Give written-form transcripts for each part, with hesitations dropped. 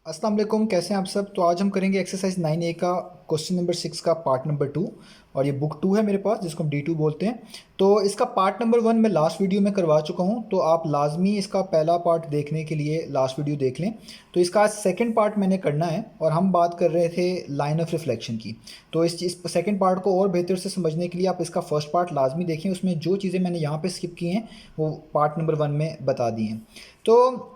अस्सलाम वालेकुम, कैसे हैं आप सब। तो आज हम करेंगे एक्सरसाइज 9A का क्वेश्चन नंबर 6 का पार्ट नंबर 2। और ये बुक 2 है मेरे पास, जिसको हम D2 बोलते हैं। तो इसका पार्ट नंबर 1 मैं लास्ट वीडियो में करवा चुका हूँ, तो आप लाजमी इसका पहला पार्ट देखने के लिए लास्ट वीडियो देख लें। तो इसका आज सेकंड पार्ट मैंने करना है और हम बात कर रहे थे लाइन ऑफ रिफ्लेक्शन की। तो इस सेकंड पार्ट को और बेहतर से समझने के लिए आप इसका फर्स्ट पार्ट लाजमी देखें। उसमें जो चीज़ें मैंने यहाँ पे स्किप की हैं वो पार्ट नंबर 1 में बता दी हैं। तो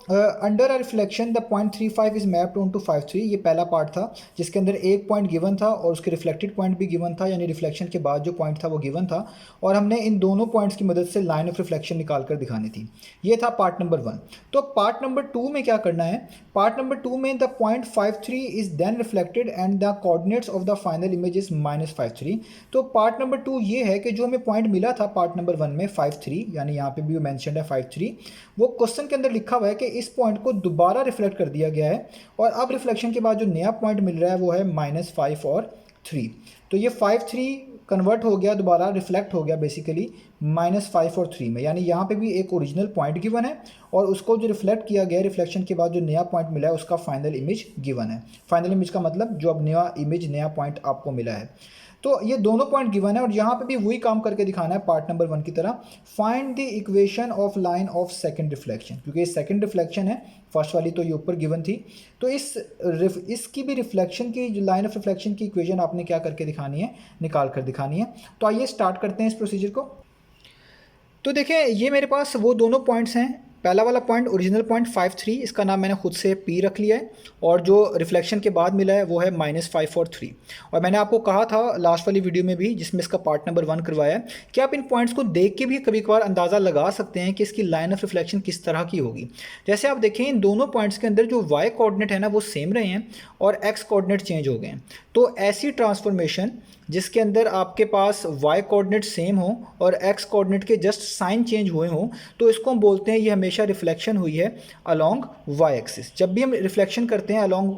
under a reflection the point 35 is mapped on to 53, ये पहला पार्ट था जिसके अंदर एक पॉइंट गिवन था और उसके रिफ्लेक्टेड पॉइंट भी गिवन था, यानी रिफ्लेक्शन के बाद जो पॉइंट था वो गिवन था। और हमने इन दोनों पॉइंट्स की मदद से लाइन ऑफ रिफ्लेक्शन निकाल कर दिखानी थी। ये था पार्ट नंबर 1। तो पार्ट नंबर 2 में क्या करना है। पार्ट नंबर 2 में the point 53 is then reflected and the coordinates of the final image is -53। तो पार्ट नंबर 2 ये है कि जो हमें पॉइंट मिला था पार्ट नंबर 1 में 53, यानी यहाँ पे भी मेंशन है 53, वो क्वेश्चन के अंदर लिखा हुआ है कि इस पॉइंट को दोबारा रिफ्लेक्ट कर दिया गया है और अब रिफ्लेक्शन के बाद जो नया पॉइंट मिल रहा है वो है -5 और 3। तो ये 5-3 कन्वर्ट हो गया, दोबारा रिफ्लेक्ट हो गया बेसिकली -5 और 3 में, यानी यहाँ पे भी एक ओरिजिनल पॉइंट गिवन है और उसको जो रिफ्लेक्ट किया गया है रिफ्लेक्शन के बाद जो नया पॉइंट मिला है उसका फाइनल इमेज गिवन है। फाइनल इमेज का मतलब जो अब नया इमेज, नया पॉइंट आपको मिला है। तो ये दोनों पॉइंट गिवन है और यहाँ पे भी वही काम करके दिखाना है पार्ट नंबर 1 की तरह। Find the equation of line of second reflection, क्योंकि ये सेकंड रिफ्लेक्शन है, फर्स्ट वाली तो ये ऊपर गिवन थी। तो इसकी भी रिफ्लेक्शन की, जो लाइन ऑफ रिफ्लेक्शन की इक्वेशन आपने क्या करके दिखानी है, निकाल कर दिखानी है। तो आइए स्टार्ट करते हैं इस प्रोसीजर को। तो देखें, ये मेरे पास वो दोनों पॉइंट्स हैं। पहला वाला पॉइंट ओरिजिनल पॉइंट 53, इसका नाम मैंने खुद से P रख लिया है और जो रिफ्लेक्शन के बाद मिला है वो है -5 और 3। और मैंने आपको कहा था लास्ट वाली वीडियो में भी, जिसमें इसका पार्ट नंबर 1 करवाया है, कि आप इन पॉइंट्स को देख के भी कभी कभार अंदाज़ा लगा सकते हैं कि इसकी लाइन ऑफ रिफ्लेक्शन किस तरह की होगी। जैसे आप देखें, इन दोनों पॉइंट्स के अंदर जो y कोऑर्डिनेट है ना वो सेम रहे हैं और x कोऑर्डिनेट चेंज हो गए हैं। तो ऐसी ट्रांसफॉर्मेशन जिसके अंदर आपके पास y कोऑर्डिनेट सेम हो और x कोऑर्डिनेट के जस्ट साइन चेंज हुए हों, तो इसको हम बोलते हैं ये हमेशा रिफ्लेक्शन हुई है अलोंग y एक्सिस। जब भी हम रिफ्लेक्शन करते हैं अलोंग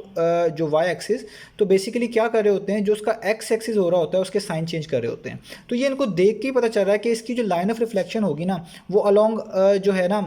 जो y एक्सिस, तो बेसिकली क्या कर रहे होते हैं, जो उसका x एक्सिस हो रहा होता है उसके साइन चेंज कर रहे होते हैं। तो ये इनको देख के ही पता चल रहा है कि इसकी जो लाइन ऑफ रिफ्लेक्शन होगी ना वो अलोंग जो है ना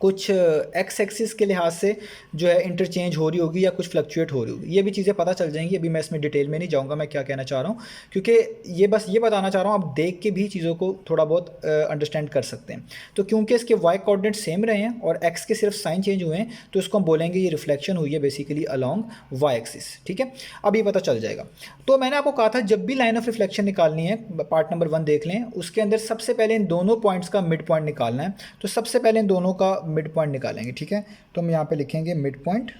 कुछ एक्स एक्सिस के लिहाज से जो है इंटरचेंज हो रही होगी या कुछ फ्लक्चुएट हो रही होगी। ये भी चीज़ें पता चल जाएंगी। अभी मैं इसमें डिटेल में नहीं जाऊंगा मैं क्या कहना चाह रहा हूँ, क्योंकि ये बस ये बताना चाह रहा हूँ आप देख के भी चीज़ों को थोड़ा बहुत अंडरस्टैंड कर सकते हैं। तो क्योंकि इसके वाई कोऑर्डिनेट सेम रहे हैं और एक्स के सिर्फ साइन चेंज हुए हैं, तो इसको हम बोलेंगे ये रिफ्लेक्शन हुई है बेसिकली अलॉन्ग वाई एक्सिस। ठीक है, अब ये पता चल जाएगा। तो मैंने आपको कहा था जब भी लाइन ऑफ रिफ्लेक्शन निकालनी है, पार्ट नंबर 1 देख लें, उसके अंदर सबसे पहले इन दोनों पॉइंट्स का मिड पॉइंट निकालना है। तो सबसे पहले इन दोनों का मिड पॉइंट निकालेंगे। ठीक है, तो हम यहाँ पे लिखेंगे मिड पॉइंट।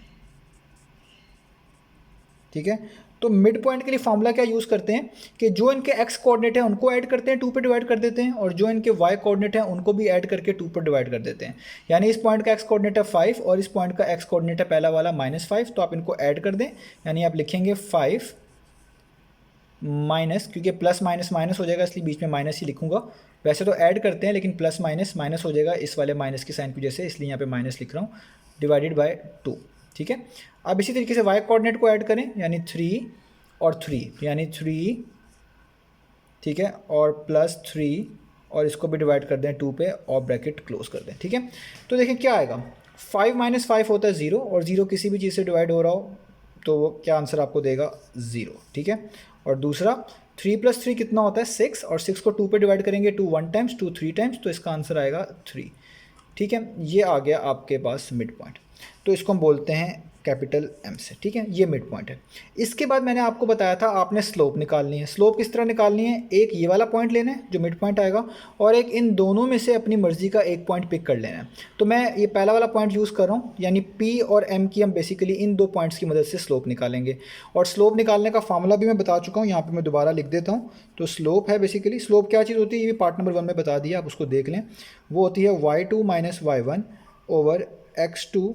ठीक है, तो मिड पॉइंट के लिए फॉर्मूला क्या यूज़ करते हैं कि जो इनके एक्स कोऑर्डिनेट है उनको ऐड करते हैं, 2 पे डिवाइड कर देते हैं, और जो इनके वाई कोऑर्डिनेट है उनको भी ऐड करके 2 पर डिवाइड कर देते हैं। यानी इस पॉइंट का एक्स कोऑर्डिनेट है 5 और इस पॉइंट का एक्स कोऑर्डिनेट है पहला वाला -5, तो आप इनको ऐड कर दें। यानी आप लिखेंगे 5 माइनस, क्योंकि प्लस माइनस माइनस हो जाएगा इसलिए बीच में माइनस ही लिखूंगा। वैसे तो ऐड करते हैं लेकिन प्लस माइनस माइनस हो जाएगा इस वाले माइनस की साइन की वजह से, इसलिए यहाँ पे माइनस लिख रहा हूँ, डिवाइडेड बाय 2। ठीक है, अब इसी तरीके से वाई कोऑर्डिनेट को ऐड करें, यानी 3 और 3, यानी 3, ठीक है, और +3, और इसको भी डिवाइड कर दें 2 पे और ब्रैकेट क्लोज कर दें। ठीक है, तो देखें क्या आएगा, 5 - 5 होता है 0, और 0 किसी भी चीज़ से डिवाइड हो रहा हो तो वो क्या आंसर आपको देगा 0। ठीक है, और दूसरा 3 + 3 कितना होता है 6, और 6 को 2 पे डिवाइड करेंगे, 2 1 टाइम्स, 2 3 टाइम्स, तो इसका आंसर आएगा 3। ठीक है, ये आ गया आपके पास मिड पॉइंट। तो इसको हम बोलते हैं कैपिटल M से। ठीक है, ये मिड पॉइंट है। इसके बाद मैंने आपको बताया था आपने स्लोप निकालनी है। स्लोप किस तरह निकालनी है, एक ये वाला पॉइंट लेना है जो मिड पॉइंट आएगा, और एक इन दोनों में से अपनी मर्जी का एक पॉइंट पिक कर लेना है। तो मैं ये पहला वाला पॉइंट यूज़ कर रहा हूँ, यानी P और M की हम बेसिकली इन दो पॉइंट्स की मदद से स्लोप निकालेंगे। और स्लोप निकालने का फार्मूला भी मैं बता चुका हूँ, यहाँ पर मैं दोबारा लिख देता हूँ। तो स्लोप है बेसिकली, स्लोप क्या चीज़ होती है ये भी पार्ट नंबर 1 में बता दिया, आप उसको देख लें। वो होती है y2 - y1 over x2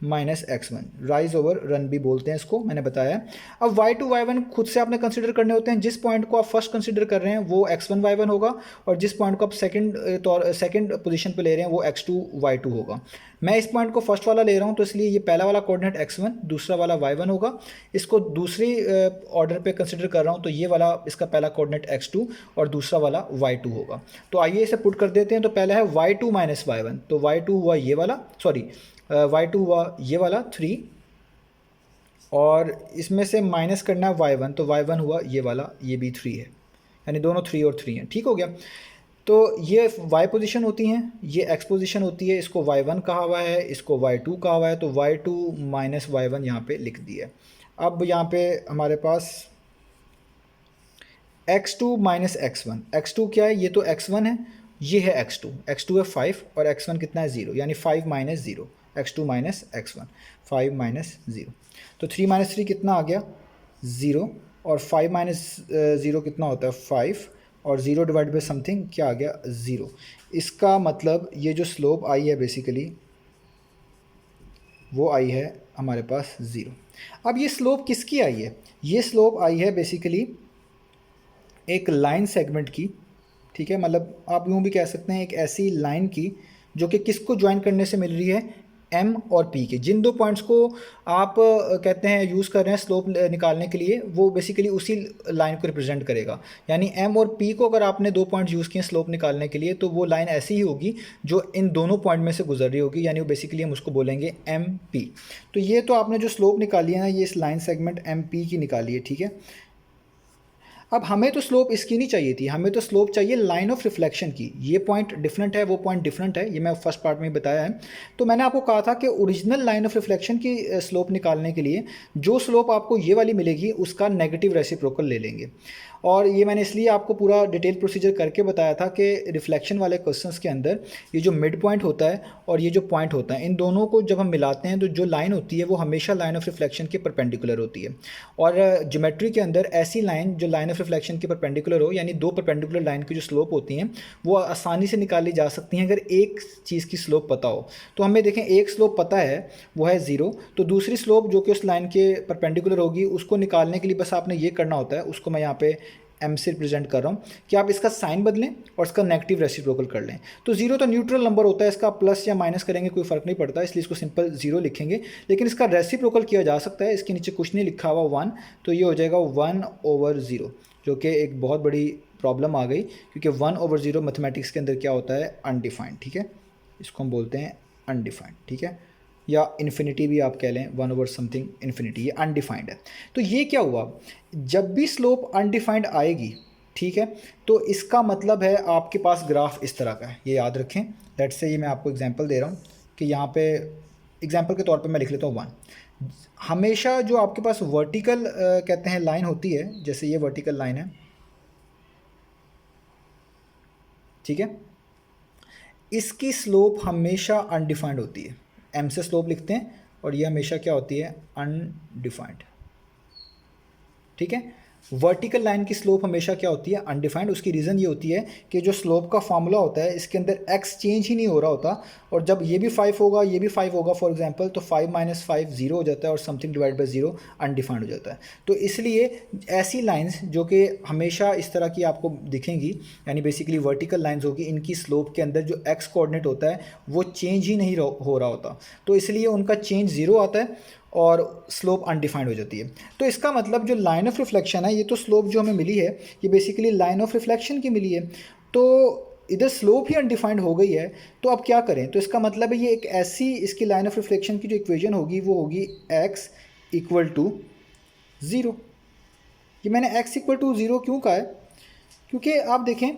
-x1, rise over run भी बोलते हैं इसको, मैंने बताया। अब y2 y1 खुद से आपने कंसीडर करने होते हैं। जिस पॉइंट को आप फर्स्ट कंसीडर कर रहे हैं वो x1 y1 होगा, और जिस पॉइंट को आप सेकंड पोजीशन पे ले रहे हैं वो x2 y2 होगा। मैं इस पॉइंट को फर्स्ट वाला ले रहा हूं, तो इसलिए ये पहला वाला कोऑर्डिनेट x1, दूसरा वाला y1 होगा। इसको दूसरी ऑर्डर पे कंसीडर कर रहा हूं, तो ये वाला इसका पहला कोऑर्डिनेट x2 और दूसरा वाला y2 होगा। तो आइए इसे पुट कर देते हैं। तो पहला है y2 - y1, तो y2 हुआ ये वाला, सॉरी y2 हुआ ये वाला 3, और इसमें से माइनस करना है y1, तो y1 हुआ ये वाला, ये भी 3 है, यानी दोनों 3 और 3 हैं। ठीक हो गया। तो ये y पोजीशन होती हैं, ये x पोजीशन होती है, इसको y1 कहा हुआ है, इसको y2 कहा हुआ है, तो y2 माइनस y1 यहाँ पे लिख दिया। अब यहाँ पे हमारे पास x2 माइनस x1, x2 क्या है, ये तो x1 है, ये है x2, x2 है 5 और x1 कितना है 0, यानी 5 minus 0, x2 minus x1, 5 minus 0, तो 3 माइनस 3 कितना आ गया 0, और 5 माइनस 0 कितना होता है 5, और 0 डिवाइड बाई समथिंग क्या आ गया 0। इसका मतलब ये जो स्लोप आई है बेसिकली वो आई है हमारे पास 0। अब ये स्लोप किसकी आई है, ये स्लोप आई है बेसिकली एक लाइन सेगमेंट की, ठीक है, मतलब आप यूँ भी कह सकते हैं एक ऐसी लाइन की जो कि किसको ज्वाइन करने से मिल रही है, M और P के, जिन दो पॉइंट्स को आप कहते हैं यूज़ कर रहे हैं स्लोप निकालने के लिए, वो बेसिकली उसी लाइन को रिप्रेजेंट करेगा। यानी M और P को अगर आपने दो पॉइंट यूज़ किए स्लोप निकालने के लिए, तो वो लाइन ऐसी ही होगी जो इन दोनों पॉइंट में से गुजर रही होगी, यानी वो बेसिकली हम उसको बोलेंगे MP। तो ये तो आपने जो स्लोप निकाली है ना, ये इस लाइन सेगमेंट MP की निकाली है, ठीक है। अब हमें तो स्लोप इसकी नहीं चाहिए थी, हमें तो स्लोप चाहिए लाइन ऑफ रिफ्लेक्शन की। ये पॉइंट डिफरेंट है, वो पॉइंट डिफरेंट है, ये मैं फर्स्ट पार्ट में बताया है। तो मैंने आपको कहा था कि ओरिजिनल लाइन ऑफ रिफ्लेक्शन की स्लोप निकालने के लिए जो स्लोप आपको ये वाली मिलेगी उसका नेगेटिव रेसिप्रोकल ले लेंगे। और ये मैंने इसलिए आपको पूरा डिटेल प्रोसीजर करके बताया था कि रिफ्लेक्शन वाले क्वेश्चंस के अंदर ये जो मिड पॉइंट होता है और ये जो पॉइंट होता है, इन दोनों को जब हम मिलाते हैं तो जो लाइन होती है वो हमेशा लाइन ऑफ रिफ्लेक्शन के परपेंडिकुलर होती है। और ज्योमेट्री के अंदर ऐसी लाइन जो लाइन ऑफ रिफ्लेक्शन के परपेंडिकुलर हो, यानी दो परपेंडिकुलर लाइन की जो स्लोप होती हैं वो आसानी से निकाली जा सकती हैं अगर एक चीज़ की स्लोप पता हो। तो हमें देखें एक स्लोप पता है वो है 0, तो दूसरी स्लोप जो कि उस लाइन के परपेंडिकुलर होगी उसको निकालने के लिए बस आपने ये करना होता है, उसको मैं यहाँ पे m से रिप्रेजेंट कर रहा हूँ कि आप इसका साइन बदलें और इसका नेगेटिव रेसिप्रोकल कर लें। तो 0 तो न्यूट्रल नंबर होता है, इसका प्लस या माइनस करेंगे कोई फ़र्क नहीं पड़ता, इसलिए इसको सिंपल 0 लिखेंगे। लेकिन इसका रेसिप्रोकल किया जा सकता है, इसके नीचे कुछ नहीं लिखा हुआ 1, तो ये हो जाएगा 1/0, जो कि एक बहुत बड़ी प्रॉब्लम आ गई, क्योंकि 1/0 मैथमेटिक्स के अंदर क्या होता है, अनडिफाइंड, ठीक है, इसको हम बोलते हैं अनडिफाइंड, ठीक है, या इन्फिनिटी भी आप कह लें, 1/समथिंग इन्फिनिटी, ये अनडिफाइंड है। तो ये क्या हुआ, जब भी स्लोप अनडिफाइंड आएगी, ठीक है, तो इसका मतलब है आपके पास ग्राफ इस तरह का है, ये याद रखें। लेट्स से ये मैं आपको एग्जांपल दे रहा हूँ कि यहाँ पे एग्जांपल के तौर पे मैं लिख लेता हूँ 1। हमेशा जो आपके पास वर्टिकल कहते हैं लाइन होती है, जैसे ये वर्टिकल लाइन है, ठीक है, इसकी स्लोप हमेशा अनडिफाइंड होती है, m से स्लोप लिखते हैं, और ये हमेशा क्या होती है, अनडिफाइंड, ठीक है। वर्टिकल लाइन की स्लोप हमेशा क्या होती है, अनडिफाइंड। उसकी रीज़न ये होती है कि जो स्लोप का फार्मूला होता है इसके अंदर x चेंज ही नहीं हो रहा होता, और जब ये भी 5 होगा ये भी 5 होगा फॉर एग्जांपल, तो 5 माइनस 5 0 हो जाता है, और समथिंग डिवाइड बाई 0 अनडिफाइंड हो जाता है। तो इसलिए ऐसी लाइंस जो कि हमेशा इस तरह की आपको दिखेंगी, यानी बेसिकली वर्टिकल लाइंस होगी, इनकी स्लोप के अंदर जो x कोऑर्डिनेट होता है वो चेंज ही नहीं हो रहा होता, तो इसलिए उनका चेंज 0 आता है और स्लोप अनडिफाइंड हो जाती है। तो इसका मतलब जो लाइन ऑफ रिफ्लेक्शन है, ये तो स्लोप जो हमें मिली है ये बेसिकली लाइन ऑफ रिफ्लेक्शन की मिली है, तो इधर स्लोप ही अनडिफाइंड हो गई है। तो अब क्या करें, तो इसका मतलब है ये एक ऐसी इसकी लाइन ऑफ रिफ्लेक्शन की जो इक्वेशन होगी वो होगी x इक्वल टू 0। ये मैंने x इक्वल टू 0 क्यों कहा है, क्योंकि आप देखें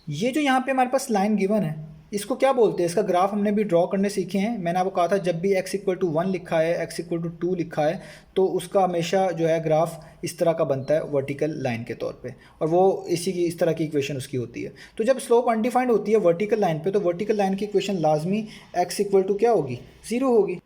ये जो यहाँ पे हमारे पास लाइन गिवन है इसको क्या बोलते हैं, इसका ग्राफ हमने भी ड्रॉ करने सीखे हैं। मैंने आपको कहा था जब भी x इक्वल टू 1 लिखा है, x इक्वल टू 2 लिखा है, तो उसका हमेशा जो है ग्राफ इस तरह का बनता है वर्टिकल लाइन के तौर पे, और वो इस तरह की इक्वेशन उसकी होती है। तो जब स्लोप अनडिफाइंड होती है वर्टिकल लाइन पे, तो वर्टिकल लाइन की इक्वेशन लाजमी x इक्वल टू क्या होगी, 0 होगी।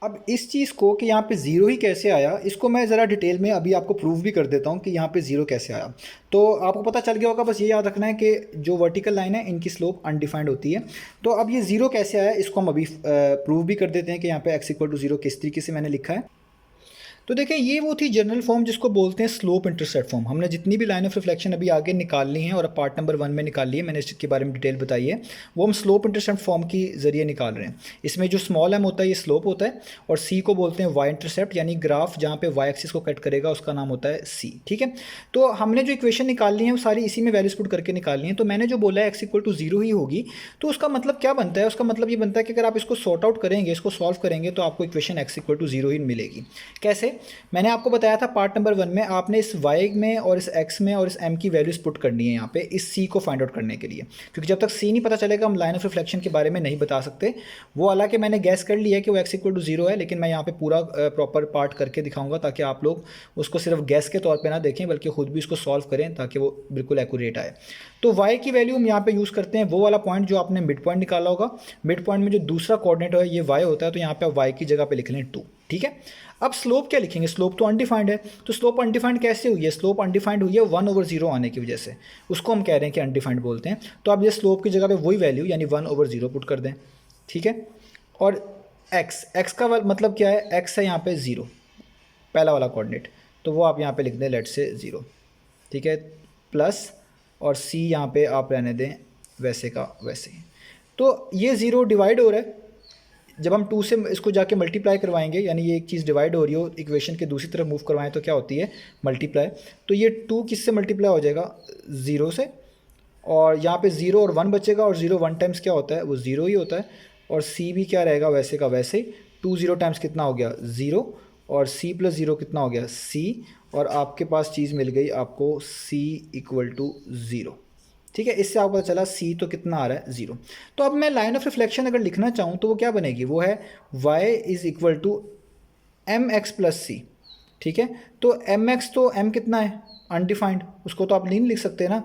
अब इस चीज़ को कि यहाँ पे ज़ीरो ही कैसे आया, इसको मैं ज़रा डिटेल में अभी आपको प्रूव भी कर देता हूँ कि यहाँ पे ज़ीरो कैसे आया। तो आपको पता चल गया होगा, बस ये याद रखना है कि जो वर्टिकल लाइन है इनकी स्लोप अनडिफाइंड होती है। तो अब ये ज़ीरो कैसे आया इसको हम अभी प्रूव भी कर देते हैं कि यहाँ पे x इक्वल टू 0 किस तरीके से मैंने लिखा है। तो देखें ये वो थी जनरल फॉर्म जिसको बोलते हैं स्लोप इंटरसेप्ट फॉर्म। हमने जितनी भी लाइन ऑफ रिफ्लेक्शन अभी आगे निकाल ली हैं और पार्ट नंबर 1 में निकाल ली है, मैंने इसके बारे में डिटेल बताई है, वो हम स्लोप इंटरसेप्ट फॉर्म के ज़रिए निकाल रहे हैं। इसमें जो स्मॉल एम होता है ये स्लोप होता है और सी को बोलते हैं वाई इंटरसेप्ट, यानी ग्राफ जहाँ पे वाई एक्सिस को कट करेगा उसका नाम होता है सी। ठीक है, तो हमने जो इक्वेशन निकाल ली है वो सारी इसी में वैल्यूज पुट करके निकाल ली है। तो मैंने जो बोला है एक्स इक्वल टू 0 ही होगी, तो उसका मतलब क्या बनता है? उसका मतलब ये बनता है कि अगर आप इसको सॉर्ट आउट करेंगे, इसको सॉल्व करेंगे, तो आपको इक्वेशन एक्स इक्वल टू 0 ही मिलेगी। कैसे? मैंने आपको बताया था पार्ट नंबर 1 में आपने इस y में और इस x में और इस m की वैल्यूज पुट करनी है यहाँ पे इस c को फाइंड आउट करने के लिए, क्योंकि जब तक c नहीं पता चलेगा हम लाइन ऑफ रिफ्लेक्शन के बारे में नहीं बता सकते। वो हालांकि मैंने गैस कर लिया है कि वो x इक्वल टू 0 है, लेकिन मैं यहाँ पे पूरा प्रॉपर पार्ट करके दिखाऊंगा ताकि आप लोग उसको सिर्फ गैस के तौर पर ना देखें बल्कि खुद भी उसको सॉल्व करें ताकि वो बिल्कुल एक्यूरेट आए। तो y की वैल्यू हम यहाँ पे यूज़ करते हैं वो वाला पॉइंट जो आपने मिड पॉइंट निकाला होगा। मिड पॉइंट में जो दूसरा कोऑर्डिनेट है ये y होता है, तो यहाँ पे y की जगह पे लिख लें 2। ठीक है, अब स्लोप क्या लिखेंगे? स्लोप तो अनडिफाइंड है, तो स्लोप अनडिफाइंड कैसे हुई है? स्लोप अनडिफाइंड हुई है 1/0 आने की वजह से, उसको हम कह रहे हैं कि अनडिफाइंड बोलते हैं। तो आप ये स्लोप की जगह पे वही वैल्यू यानी 1/0 पुट कर दें। ठीक है, और x का मतलब क्या है? x है यहाँ पे 0, पहला वाला कोऑर्डिनेट, तो वो आप यहाँ पे लिख दें लेट से 0। ठीक है, प्लस और c यहाँ पे आप रहने दें वैसे का वैसे ही। तो ये 0 डिवाइड हो रहा है, जब हम 2 से इसको जाके मल्टीप्लाई करवाएंगे, यानी ये एक चीज़ डिवाइड हो रही हो इक्वेशन के दूसरी तरफ मूव करवाएं तो क्या होती है? मल्टीप्लाई। तो ये 2 किससे मल्टीप्लाई हो जाएगा? 0 से, और यहाँ पे 0 और 1 बचेगा, और 0 1 टाइम्स क्या होता है? वो 0 ही होता है। और c भी क्या रहेगा? वैसे का वैसे ही। 2 0 टाइम्स कितना हो गया? 0, और c प्लस 0 कितना हो गया? c, और आपके पास चीज़ मिल गई आपको c इक्वल टू 0। ठीक है, इससे आपको पता चला c तो कितना आ रहा है? 0। तो अब मैं लाइन ऑफ रिफ्लेक्शन अगर लिखना चाहूँ तो वो क्या बनेगी? वो है y is equal to M X plus C. ठीक है, तो एम एक्स तो m कितना है? अनडिफाइंड, उसको तो आप नहीं लिख सकते ना,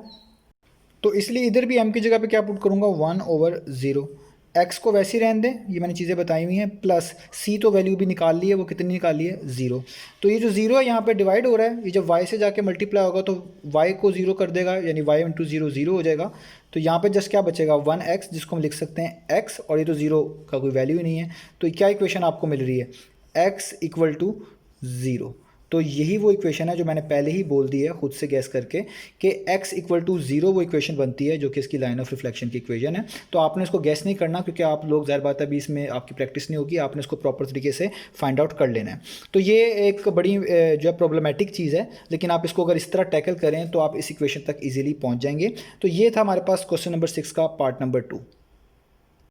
तो इसलिए इधर भी m की जगह पे क्या पुट करूँगा? 1/0। x को वैसे ही रहने दें, ये मैंने चीज़ें बताई हुई हैं, प्लस c तो वैल्यू भी निकाल ली है, वो कितनी निकाली है? 0। तो ये जो 0 है यहाँ पे डिवाइड हो रहा है, ये जब y से जाके मल्टीप्लाई होगा तो y को 0 कर देगा, यानी y इंटू 0 0 हो जाएगा। तो यहाँ पे जस्ट क्या बचेगा? 1x, जिसको हम लिख सकते हैं x, और ये तो 0 का कोई वैल्यू ही नहीं है। तो क्या इक्वेशन आपको मिल रही है? x equal to 0। तो यही वो इक्वेशन है जो मैंने पहले ही बोल दी है खुद से गैस करके कि x इक्वल टू 0 वो इक्वेशन बनती है जो कि इसकी लाइन ऑफ रिफ्लेक्शन की इक्वेशन है। तो आपने इसको गैस नहीं करना, क्योंकि आप लोग ज़ाहिर बात है अभी इसमें आपकी प्रैक्टिस नहीं होगी, आपने इसको प्रॉपर तरीके से फाइंड आउट कर लेना है। तो ये एक बड़ी जो है प्रॉब्लमेटिक चीज़ है, लेकिन आप इसको अगर इस तरह टैकल करें तो आप इस इक्वेशन तक ईजिली पहुँच जाएंगे। तो ये था हमारे पास क्वेश्चन नंबर 6 का पार्ट नंबर 2।